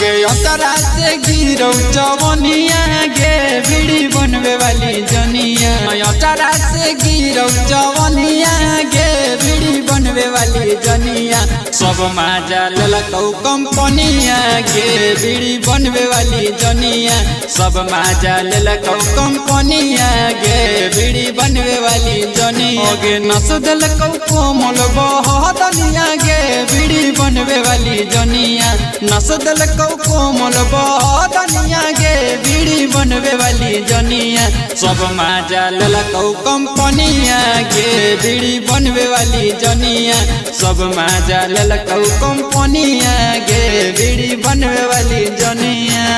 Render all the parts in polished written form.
गे अंतरा से गिरौ जवनिया गे बीड़ी बनवे वाली जनिया अंतरा से गिरौ जवनिया गे बीड़ी बनवे वाली जनिया सब माजा ललकौ कंपनिया गे बीड़ी बनवे वाली जनिया सब माजा ललकौ कंपनिया गे बीड़ी बनवे वाली जनिया गे नस दलकौ कोमल बहदनिया गे बीड़ी बनवे वाली जनिया नस दलकौ कोमल बहदनिया गे बीड़ी बनवे वाली जनिया सब माजा ललकौ कंपनिया गे बीड़ी बनवे वाली जनिया सब माजा ललकौ कंपनिया गे बीड़ी बनवे वाली जनिया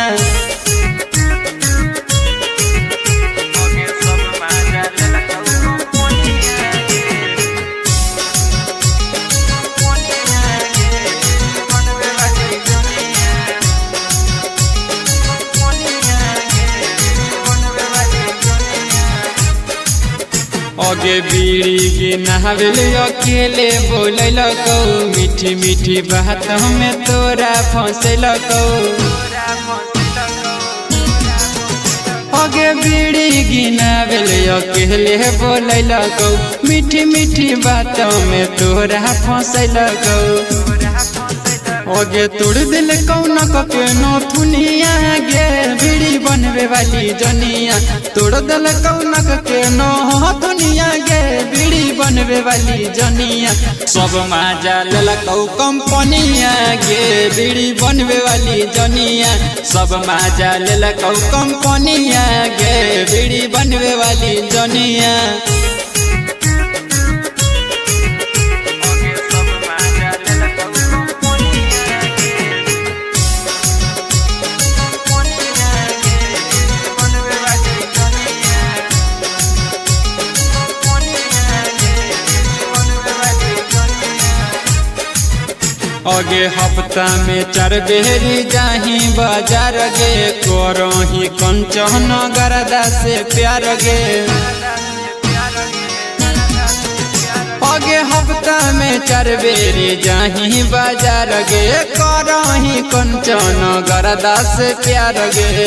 अगे बीड़ी के नहावेल अकेले बोलल कौ मीठी मीठी बात में तोरा फंसल कौ अगे बीड़ी गिनावेल अकेले बोलल कौ मीठी मीठी बात में तोरा फंसल कौ अगे तोड़ दिल कौन के नथुनिया गे बीड़ी बनवे वाली जनिया तोड़ दिल कौन के नथुनिया गे बीड़ी बनवे वाली जनिया सब माजा ललकौ कंपनिया गे बीड़ी बनवे वाली जनिया सब माजा ललकौ कंपनिया गे बीड़ी बनवे वाली जनिया अगे हफ्ता में 4 बेरी जाही बाजार गे करही कंचन गरदा से प्यार गे अगे हफ्ता में 4 बेरी जाही बाजार गे करही कंचन गरदा से प्यार गे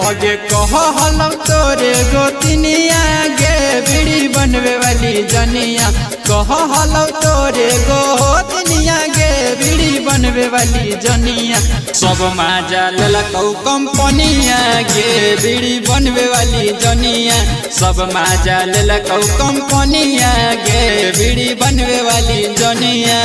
अगे कह हलौ तोरे गोतिनिया गे बीड़ी बनवे वाली जनिया कह हलौ तोरे गोतिनिया गे बीड़ी बनवे वाली जनिया सब माजा ललकौ कंपनिया गे बीड़ी बनवे वाली जनिया सब माजा ललकौ कंपनिया गे बीड़ी बनवे वाली जनिया।